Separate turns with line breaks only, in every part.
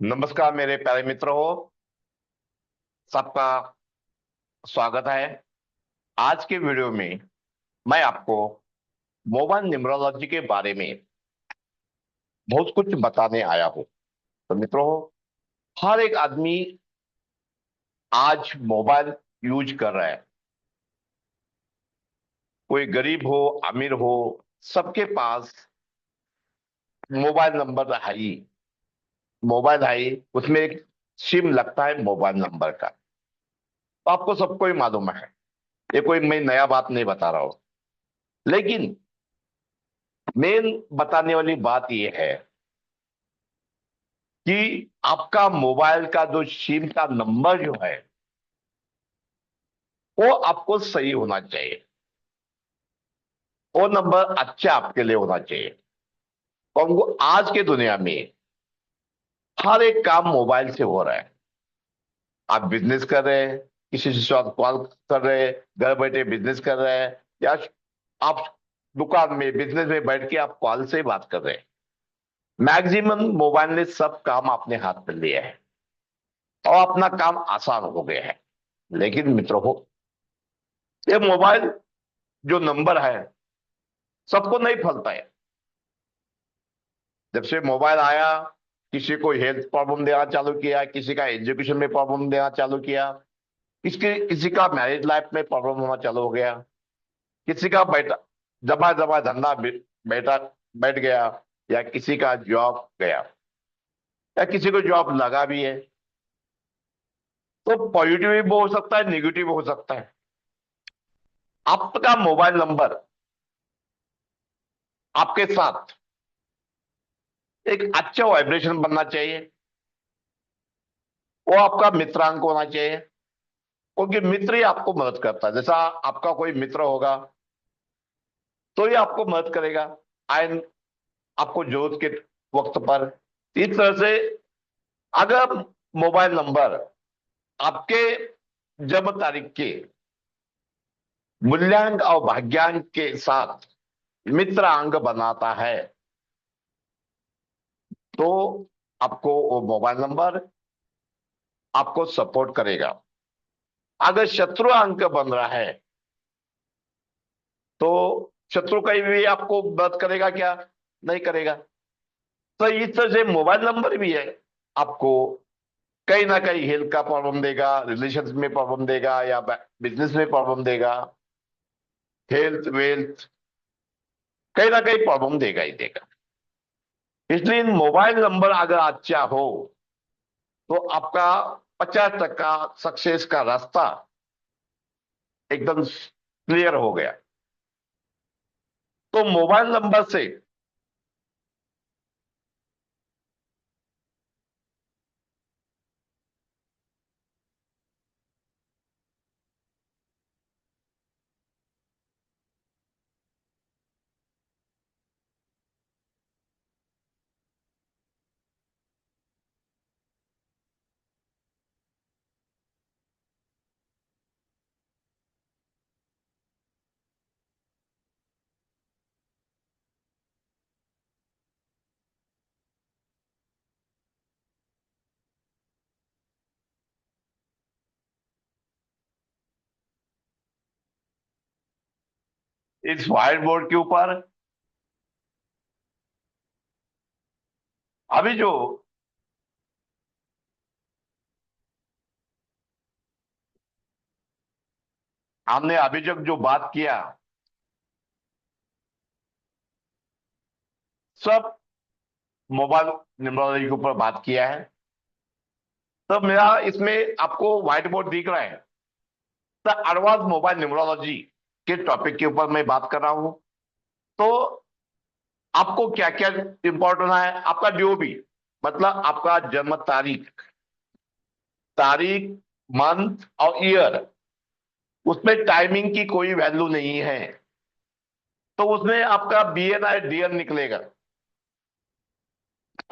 नमस्कार मेरे प्यारे मित्र हो। सबका स्वागत है। आज के वीडियो में मैं आपको मोबाइल न्यूमरोलॉजी के बारे में बहुत कुछ बताने आया हूँ। तो मित्रों, हर एक आदमी आज मोबाइल यूज कर रहा है। कोई गरीब हो, अमीर हो, सबके पास मोबाइल नंबर है ही। मोबाइल है ही, उसमें एक सिम लगता है मोबाइल नंबर का। तो आपको सबको ही मालूम है, ये कोई मैं नया बात नहीं बता रहा हूँ। लेकिन मेन बताने वाली बात यह है कि आपका मोबाइल का जो सिम का नंबर जो है वो आपको सही होना चाहिए। वो नंबर अच्छा आपके लिए होना चाहिए। तो हमको आज के दुनिया में हर एक काम मोबाइल से हो रहा है। आप बिजनेस कर रहे हैं, किसी से आप कॉल कर रहे हैं, घर बैठे बिजनेस कर रहे हैं, या आप दुकान में बिजनेस में बैठ के आप कॉल से बात कर रहे हैं। मैक्सिमम मोबाइल ने सब काम अपने हाथ में लिया है और अपना काम आसान हो गया है। लेकिन मित्रों हो, ये मोबाइल जो नंबर है सबको नहीं फलता है। जब से मोबाइल आया, किसी को हेल्थ प्रॉब्लम देना चालू किया, किसी का एजुकेशन में प्रॉब्लम देना चालू किया, किसी का मैरिज लाइफ में प्रॉब्लम होना चालू हो गया, किसी का बैठा जमा जमा धंधा बैठा बैठ गया, या किसी का जॉब गया, या किसी को जॉब लगा भी है। तो पॉजिटिव भी हो सकता है, निगेटिव हो सकता है। आपका मोबाइल नंबर आपके साथ एक अच्छा वाइब्रेशन बनना चाहिए। वो आपका मित्रांक होना चाहिए, क्योंकि मित्र ही आपको मदद करता है। जैसा आपका कोई मित्र होगा तो ही आपको मदद करेगा आयन आपको जरूरत के वक्त पर। इस तरह से अगर मोबाइल नंबर आपके जन्म तारीख के मूल्यांक और भाग्यांक के साथ मित्र अंक बनाता है, तो आपको वो मोबाइल नंबर आपको सपोर्ट करेगा। अगर शत्रु अंक बन रहा है तो शत्रु कहीं भी आपको मदद करेगा क्या? नहीं करेगा। तो इस तरह से मोबाइल नंबर भी है, आपको कहीं ना कहीं हेल्थ का प्रॉब्लम देगा, रिलेशन में प्रॉब्लम देगा, या बिजनेस में प्रॉब्लम देगा। हेल्थ वेल्थ कहीं ना कहीं प्रॉब्लम देगा ही देगा। इसलिए मोबाइल नंबर अगर अच्छा हो तो आपका 50% सक्सेस का रास्ता एकदम क्लियर हो गया। तो मोबाइल नंबर से इस व्हाइट बोर्ड के ऊपर अभी जो हमने अभी जो बात किया, सब मोबाइल न्यूमरोलॉजी के ऊपर बात किया है। तो मेरा इसमें आपको व्हाइट बोर्ड दिख रहा है, तो एडवांस मोबाइल न्यूमरोलॉजी के टॉपिक के ऊपर मैं बात कर रहा हूं। तो आपको क्या क्या इंपॉर्टेंट है, आपका जो भी मतलब आपका जन्म तारीख, तारीख, मंथ और ईयर, उसमें टाइमिंग की कोई वैल्यू नहीं है। तो उसमें आपका बीएनआई डीएन निकलेगा।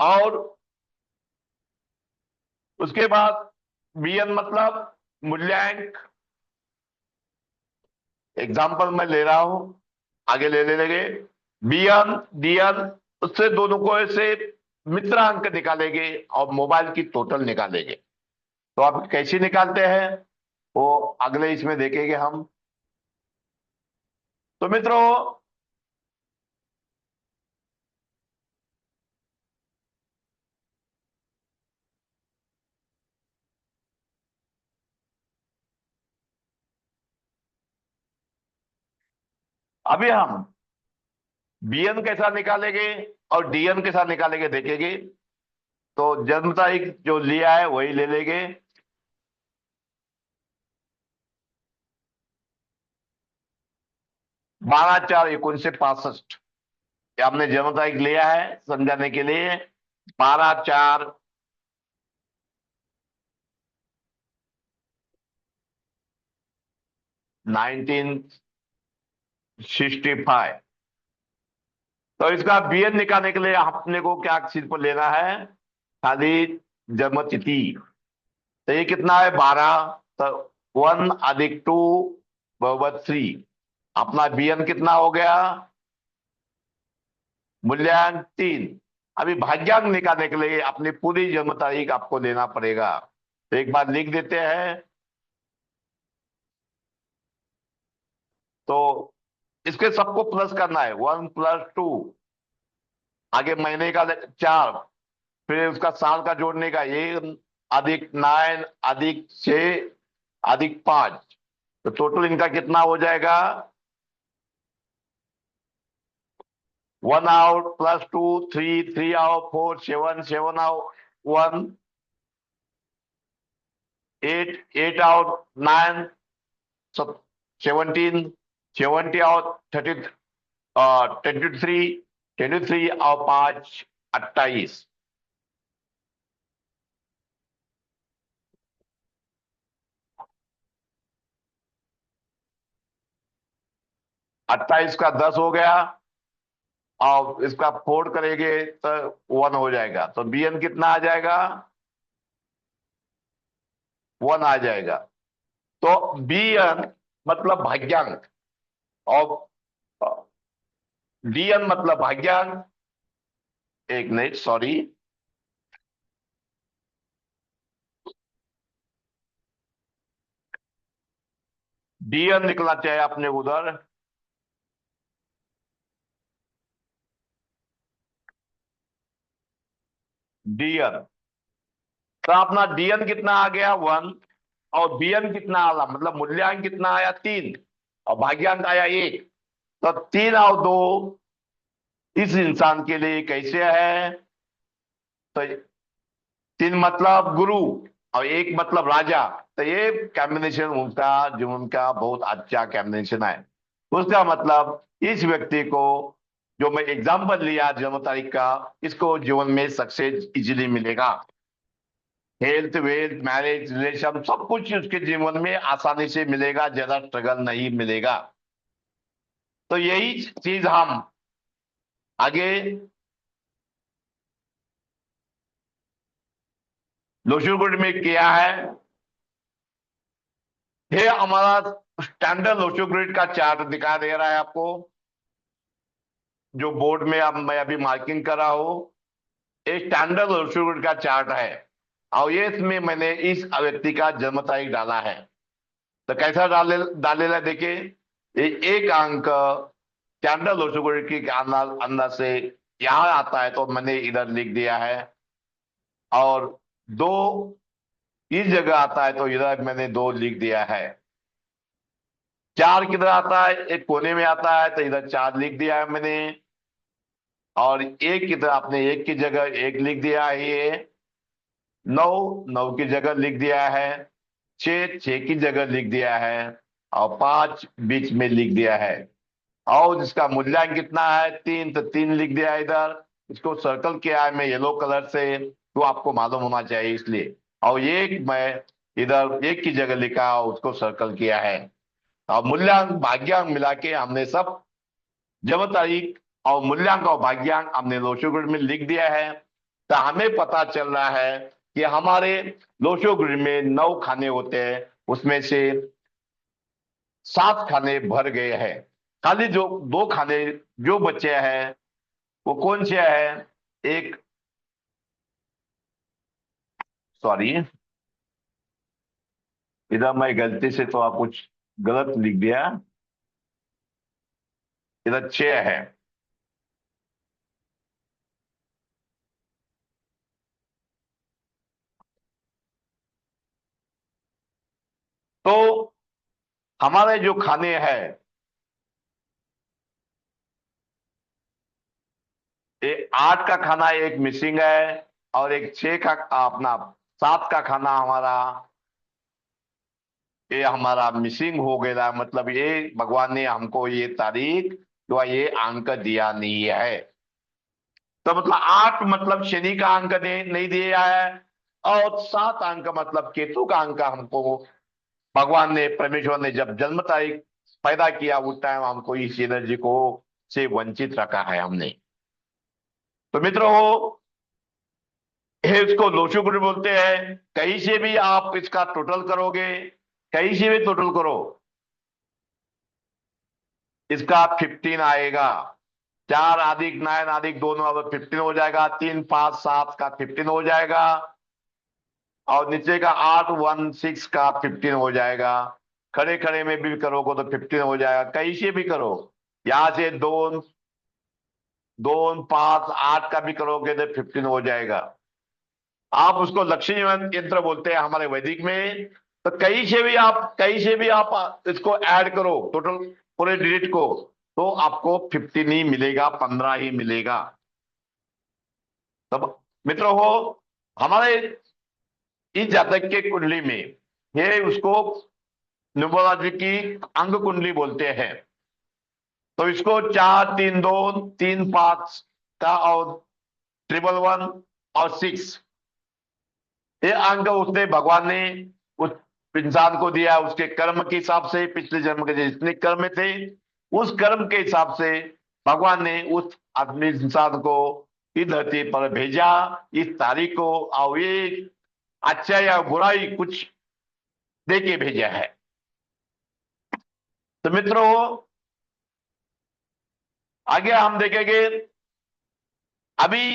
और उसके बाद बीएन मतलब मूल्यांक। एग्जाम्पल मैं ले रहा हूं, आगे ले ले लेंगे। बीएन डीएन, उससे दोनों को ऐसे मित्रांक निकालेंगे और मोबाइल की टोटल निकालेंगे। तो आप कैसे निकालते हैं वो अगले इसमें देखेंगे हम। तो मित्रों, अभी हम बीएन कैसा निकालेंगे और डीएन कैसा निकालेंगे देखेंगे। तो जन्म तारीख जो लिया है वही ले लेंगे। 12/4/1965, ये हमने जन्म तारीख लिया है समझाने के लिए। 12/4/1965। तो इसका बीएन निकालने के लिए अपने को क्या चीज पर लेना है, खाली जन्म तिथि। तो ये कितना है 12, तो 1+2 = 3। अपना बीएन कितना हो गया, मूल्यांक 3। अभी भाग्यांक निकालने के लिए अपनी पूरी जन्म तारीख आपको लेना पड़ेगा। तो एक बार लिख देते हैं। तो इसके सबको प्लस करना है, 1+2, आगे महीने का 4, फिर उसका साल का जोड़ने का ये, +9 +6 +5। तो टोटल इनका कितना हो जाएगा, 1 out +2 3, 3 out 4 7, 7 out 1, 8 8 out 9, 17, 70 out 30, 23, 23 और 5 28। 28 का 10 हो गया, और इसका 4 करेंगे तो 1 हो जाएगा। तो बीएन कितना आ जाएगा, 1 आ जाएगा। तो बीएन मतलब भाग्यांक, और डीएन मतलब भाग्यांक। एक मिनट, सॉरी। डीएन निकलना चाहिए अपने उधर। डीएन, तो अपना डीएन कितना आ गया 1, और बीएन कितना आया, मतलब मूल्यांक कितना आया 3, और भाग्यांक आया 1। तो 3 और 2 इस इंसान के लिए कैसे है, तो 3 मतलब गुरु और 1 मतलब राजा। तो ये कॉम्बिनेशन उनका जीवन का बहुत अच्छा कॉम्बिनेशन है। उसका मतलब इस व्यक्ति को, जो मैं एग्जाम्पल लिया जन्म तारीख का, इसको जीवन में सक्सेस इजीली मिलेगा। हेल्थ वेल्थ मैरिज रिलेशन सब कुछ उसके जीवन में आसानी से मिलेगा, ज्यादा स्ट्रगल नहीं मिलेगा। तो यही चीज हम आगे लोशुगुड में किया है। ये हमारा स्टैंडर्ड लोशोग्रिड का चार्ट दिखा दे रहा है आपको, जो बोर्ड में अब मैं अभी मार्किंग कर रहा हूं। ये स्टैंडर्ड लोशोग्रिड का चार्ट है, और ये इसमें मैंने इस व्यक्ति का जन्म तारीख डाला है। तो कैसा डालेला देखिए। ये एक अंक स्टैंडर्ड लोशोग्रिड के अंदर अंदर से यहाँ आता है, तो मैंने इधर लिख दिया है। और 2 इस जगह आता है, तो इधर मैंने 2 लिख दिया है। 4 किधर आता है, एक कोने में आता है, तो इधर 4 लिख दिया है मैंने। और 1 किधर, आपने 1 की जगह 1 लिख दिया है ये। 9 9 की जगह लिख दिया है। 6 6 की जगह लिख दिया है। और 5 बीच में लिख दिया है। और जिसका मूल्यांक कितना है 3, तो 3 लिख दिया है इधर। इसको सर्कल किया है मैं येलो कलर से, तो आपको मालूम होना चाहिए इसलिए। और एक मैं इधर 1 की जगह लिखा, उसको सर्कल किया है। और मूल्यांक भाग्यांक मिला के हमने सब जन्म तारीख और मूल्यांक और भाग्यांक हमने लोशोग्रिड में लिख दिया है। तो हमें पता चल रहा है कि हमारे लोशोग्रिड में 9 खाने होते हैं, उसमें से 7 खाने भर गए हैं। खाली जो 2 खाने जो बचे हैं वो कौन से हैं, एक सॉरी, इधर मैं गलती से तो आप कुछ गलत लिख दिया। इधर 6 है। तो हमारे जो खाने हैं, एक 8 का खाना एक मिसिंग है, और एक 6 का अपना 7 का खाना हमारा, ये हमारा मिसिंग हो गया। मतलब ये भगवान ने हमको ये तारीख जो ये अंक दिया नहीं है। तो मतलब 8 मतलब शनि का अंक नहीं दिया है, और 7 अंक मतलब केतु का अंक हमको भगवान ने, परमेश्वर ने जब जन्म तारीख पैदा किया उस टाइम हमको इस एनर्जी को से वंचित रखा है हमने। तो मित्रों, ये इसको लोशु गुण बोलते हैं। कहीं से भी आप इसका टोटल करोगे, कहीं से भी टोटल करो, इसका 15 आएगा। 4 अधिक 9 अधिक दोनों अब 15 हो जाएगा। 3 5 7 का 15 हो जाएगा, और नीचे का 8 1 6 का 15 हो जाएगा। खड़े खड़े में भी करोगे तो 15 हो जाएगा, कहीं से भी करो। यहां से 2 2 5 8 का भी करोगे तो 15 हो जाएगा। आप उसको लक्ष्मी यंत्र बोलते हैं हमारे वैदिक में। तो कहीं से भी आप इसको ऐड करो टोटल पूरे डिजिट को, तो आपको 15 ही मिलेगा, 15 ही मिलेगा। तब मित्रों हो, हमारे इस जातक के कुंडली में ये उसको न्यूमरोलॉजी की अंग कुंडली बोलते हैं। तो इसको 4 3 2 3 5 का, और 111 और 6, ये अंक उसने भगवान ने उस इंसान को दिया उसके कर्म के हिसाब से। पिछले जन्म के जितने कर्म थे, उस कर्म के हिसाब से भगवान ने उस आदमी इंसान को इस धरती पर भेजा, इस तारीख को। और ये अच्छा या बुराई कुछ दे के भेजा है। तो मित्रों, आगे हम देखेंगे अभी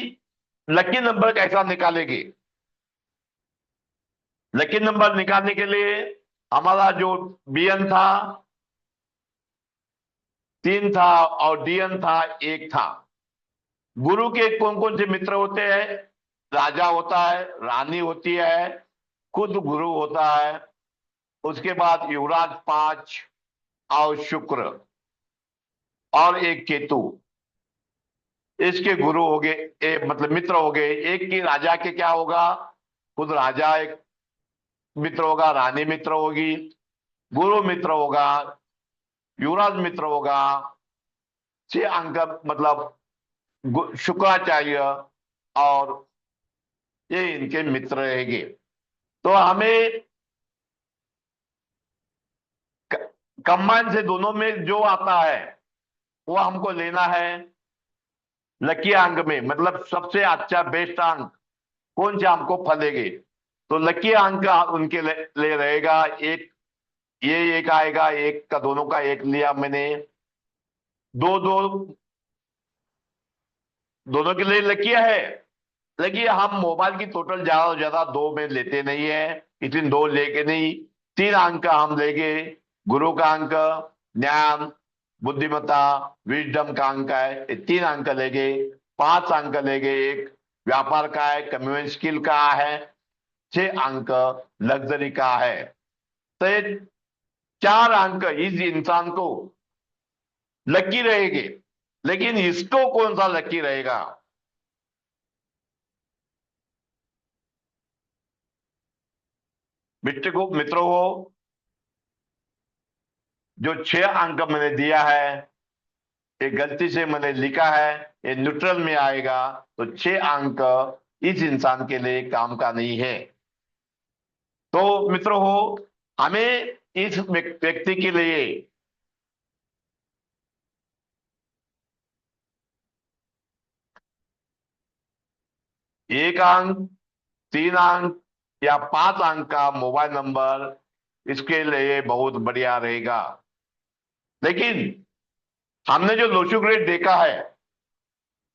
लकी नंबर कैसा निकालेंगे। लकी नंबर निकालने के लिए हमारा जो बीएन था 3 था, और डीएन था 1 था। गुरु के कौन कौन से मित्र होते हैं? राजा होता है, रानी होती है, खुद गुरु होता है, उसके बाद युवराज 5, और शुक्र, और एक केतु। इसके गुरु हो गए, मतलब मित्र हो गए। एक की राजा के क्या होगा? खुद राजा एक मित्र होगा, रानी मित्र होगी, गुरु मित्र होगा, युवराज मित्र होगा। 6 अंक मतलब शुक्राचार्य, और ये इनके मित्र रहेंगे। तो हमें कंबाइन से दोनों में जो आता है वो हमको लेना है। लकी अंक में मतलब सबसे अच्छा बेस्ट अंक कौन से हमको फलेंगे, तो लकी अंक उनके ले रहेगा एक। ये एक आएगा, एक का दोनों का एक लिया मैंने। दो दो दोनों के लिए लकी है। देखिए, हम मोबाइल की टोटल ज्यादा से ज्यादा 2 में लेते नहीं है, इसलिए 2 लेके नहीं। 3 अंक का हम लेंगे। गुरु का अंक, ज्ञान, बुद्धिमत्ता, विजडम का अंक है, ये 3 अंक लेंगे। 5 अंक लेंगे, एक व्यापार का है, कम्युनिकेशन स्किल का है। 6 अंक लग्जरी का है। तो ये 4 अंक इस इंसान को लकी रहेंगे। लेकिन इसको कौन सा लकी रहेगा? मित्रों को जो 6 अंक मैंने दिया है, ये गलती से मैंने लिखा है, ये न्यूट्रल में आएगा। तो 6 अंक इस इंसान के लिए काम का नहीं है। तो मित्रों हो, हमें इस व्यक्ति के लिए एक अंक, 3 अंक या 5 अंक का मोबाइल नंबर इसके लिए बहुत बढ़िया रहेगा। लेकिन हमने जो लोशो ग्रेड देखा है,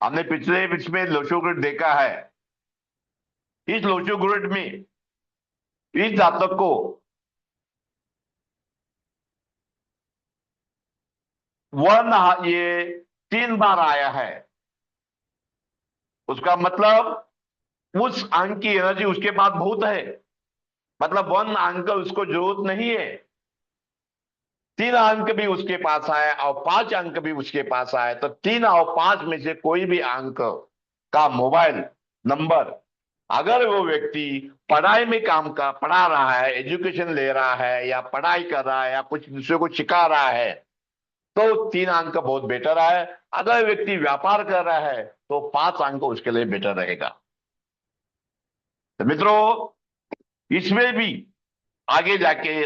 हमने पिछले में लोशो ग्रेड देखा है। इस लोशो ग्रेड में इस जातक को ये 3 बार आया है, उसका मतलब उस अंक की एनर्जी उसके पास बहुत है। मतलब 1 अंक उसको जरूरत नहीं है, 3 अंक भी उसके पास आए और 5 अंक भी उसके पास आए, तो 3 और 5 में से कोई भी अंक का मोबाइल नंबर, अगर वो व्यक्ति पढ़ाई में काम का पढ़ा रहा है, एजुकेशन ले रहा है, या पढ़ाई कर रहा है, या कुछ दूसरे को सिखा रहा है, तो 3 अंक बहुत बेटर है। अगर व्यक्ति व्यापार कर रहा है तो 5 अंक उसके लिए बेटर रहेगा। तो मित्रों, इसमें भी आगे जाके,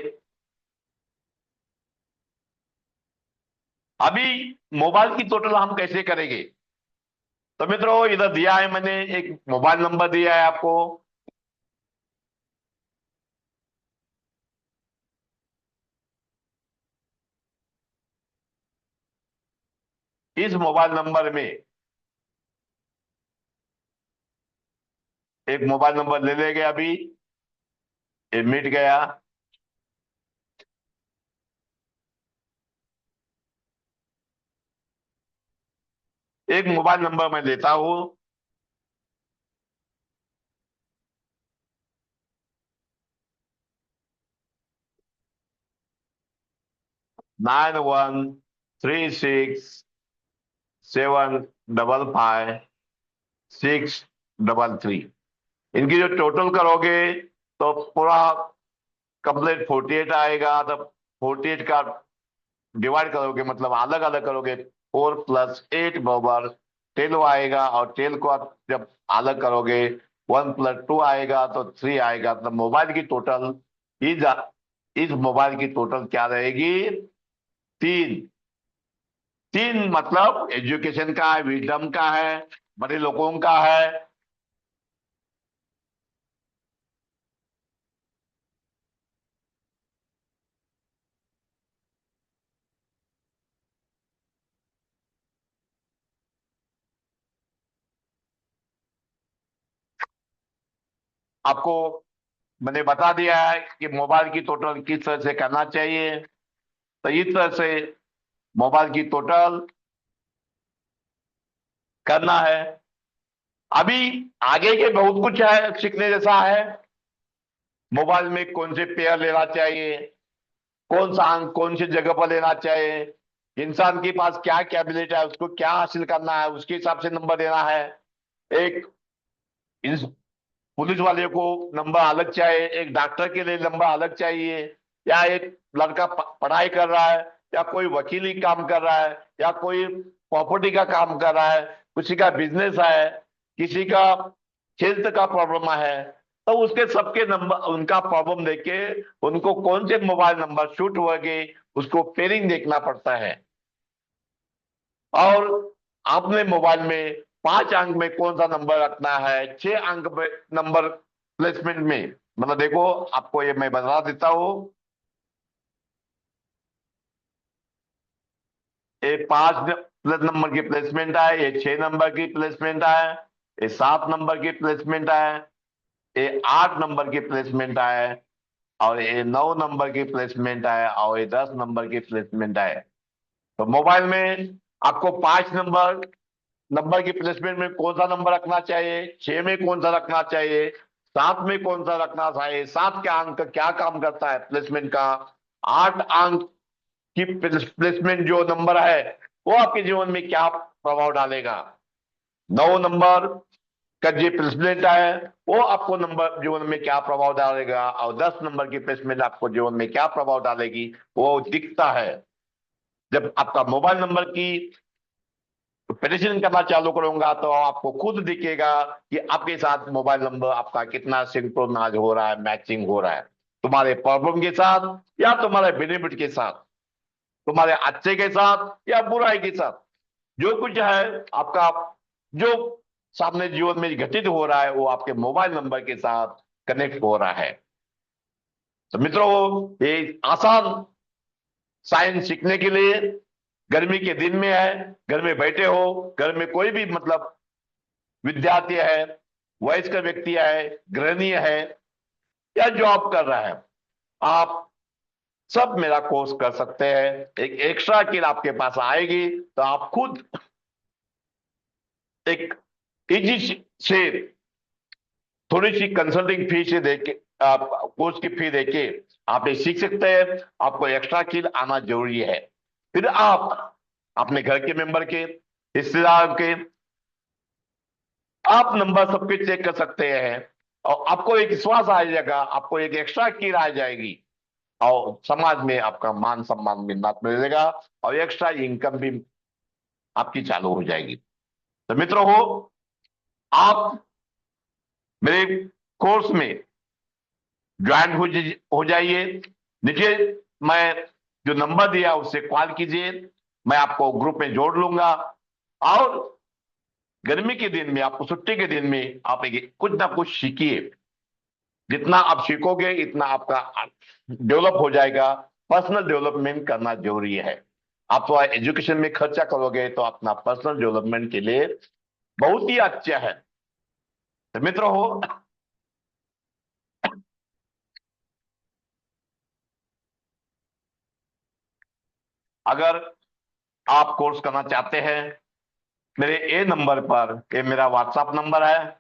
अभी मोबाइल की टोटल हम कैसे करेंगे? तो मित्रों, इधर दिया है मैंने, एक मोबाइल नंबर दिया है आपको। इस मोबाइल नंबर में एक मोबाइल नंबर ले लेंगे अभी। ये मिट गया। एक मोबाइल नंबर मैं लेता हूं। 9136755633। इनकी जो टोटल करोगे तो पूरा कंप्लीट 48 आएगा। तो 48 का डिवाइड करोगे, मतलब अलग अलग करोगे, 4+8 बराबर 10 आएगा। और 10 को आप जब अलग करोगे, 1+2 आएगा तो 3 आएगा। तो मोबाइल की टोटल, इस इस मोबाइल की टोटल क्या रहेगी? 3। 3 मतलब एजुकेशन का है, विजडम का है, बड़े लोगों का है। आपको मैंने बता दिया है कि मोबाइल की टोटल किस तरह से करना चाहिए। तो इस तरह से मोबाइल की टोटल करना है। अभी आगे के बहुत कुछ है सीखने जैसा है। मोबाइल में कौन से पेयर लेना चाहिए, कौन सा अंक कौन सी जगह पर लेना चाहिए, इंसान के पास क्या कैबिलिट है, उसको क्या हासिल करना है, उसके हिसाब से नंबर देना है। एक पुलिस वाले को नंबर अलग चाहिए, एक डॉक्टर के लिए नंबर अलग चाहिए, या एक लड़का पढ़ाई कर रहा है, या कोई वकीली काम कर रहा है, या कोई प्रॉपर्टी का काम कर रहा है, किसी का बिजनेस है, किसी का हेल्थ का प्रॉब्लम है, तो उसके सबके नंबर, उनका प्रॉब्लम देके उनको कौन से मोबाइल नंबर शूट होंगे, उसको पेयरिंग देखना पड़ता है। और आपने मोबाइल में 5 अंक में कौन सा नंबर रखना है, 6 अंक में नंबर प्लेसमेंट में, मतलब देखो, आपको ये मैं बता देता हूं। ये 5 नंबर की प्लेसमेंट है, ये 6 नंबर की प्लेसमेंट है, ये 7 नंबर की प्लेसमेंट है, ये 8 नंबर की प्लेसमेंट है, और ये 9 नंबर की प्लेसमेंट है, और ये 10 नंबर की प्लेसमेंट है। तो मोबाइल में आपको 5 नंबर नंबर की प्लेसमेंट में कौन सा नंबर रखना चाहिए, 6 में कौन सा रखना चाहिए, 7 में कौन सा रखना चाहिए, 7 का अंक क्या काम करता है प्लेसमेंट का, 8 अंक की प्लेसमेंट जो नंबर है वो आपके जीवन में क्या प्रभाव डालेगा, 9 नंबर का जो प्लेसमेंट है वो आपको नंबर जीवन में क्या प्रभाव डालेगा, और 10 नंबर की प्लेसमेंट आपको जीवन में क्या प्रभाव डालेगी, वो दिखता है। जब आपका मोबाइल नंबर की पेडिशन करना चालू करूंगा तो आपको खुद दिखेगा कि आपके साथ मोबाइल नंबर आपका कितना सिंक्रोनाइज हो रहा है, मैचिंग हो रहा है, तुम्हारे प्रॉब्लम के साथ या तुम्हारे बेनिफिट के साथ, तुम्हारे अच्छे के साथ या बुराई के साथ। जो कुछ है आपका, जो सामने जीवन में घटित हो रहा है, वो आपके मोबाइल नंबर के साथ कनेक्ट हो रहा है। तो मित्रों, ये आसान साइंस सीखने के लिए, गर्मी के दिन में है, घर में बैठे हो, घर में कोई भी मतलब विद्यार्थी है, वयस्क व्यक्ति है, गृहिणी है, या जॉब कर रहे हैं, आप सब मेरा कोर्स कर सकते हैं। एक एक्स्ट्रा स्किल आपके पास आएगी तो आप खुद एक इजी से थोड़ी सी कंसल्टिंग फी से देके, आप कोर्स की फी देके आप ये सीख सकते हैं। आपको एक्स्ट्रा स्किल आना जरूरी है। फिर आप अपने घर के मेंबर के, रिश्तेदार के, आप नंबर सबके चेक कर सकते हैं। और आपको एक विश्वास आ जाएगा, आपको एक एक्स्ट्रा स्किल आ जाएगी, और समाज में आपका मान सम्मान मिलना मिलेगा, और एक्स्ट्रा इनकम भी आपकी चालू हो जाएगी। तो मित्रों हो, आप मेरे कोर्स में ज्वाइन हो जाइए। नीचे मैं जो नंबर दिया उससे कॉल कीजिए, मैं आपको ग्रुप में जोड़ लूंगा। और गर्मी के दिन में, आपको छुट्टी के दिन में आप कुछ ना कुछ सीखिए। जितना आप सीखोगे इतना आपका डेवलप हो जाएगा। पर्सनल डेवलपमेंट करना जरूरी है। आप तो एजुकेशन में खर्चा करोगे तो अपना पर्सनल डेवलपमेंट के लिए बहुत ही अच्छा है। तो मित्र हो, अगर आप कोर्स करना चाहते हैं, मेरे ए नंबर पर, ये मेरा व्हाट्सएप नंबर है,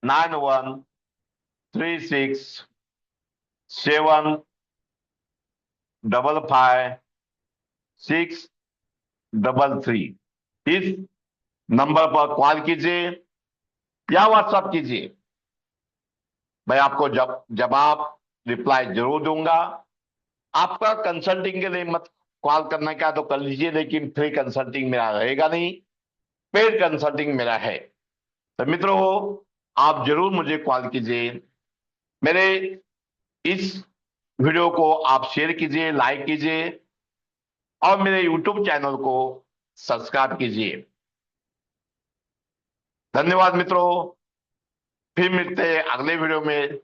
9136755633। इस नंबर पर कॉल कीजिए या व्हाट्सएप कीजिए। मैं आपको जवाब, रिप्लाई जरूर दूंगा। आपका कंसल्टिंग के लिए मत कॉल करने का तो कर लीजिए, लेकिन फ्री कंसल्टिंग मेरा रहेगा नहीं, पेड कंसल्टिंग मेरा है। तो मित्रों, आप जरूर मुझे कॉल कीजिए। मेरे इस वीडियो को आप शेयर कीजिए, लाइक कीजिए, और मेरे यूट्यूब चैनल को सब्सक्राइब कीजिए। धन्यवाद मित्रों। फिर मिलते हैं अगले वीडियो में।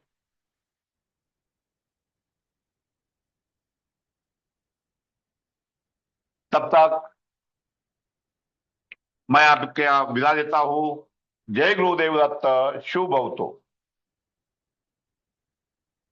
तब तक मैं आपके यहाँ विदा लेता हूँ। जय गुरुदेव दत्त। शुभ हो तो।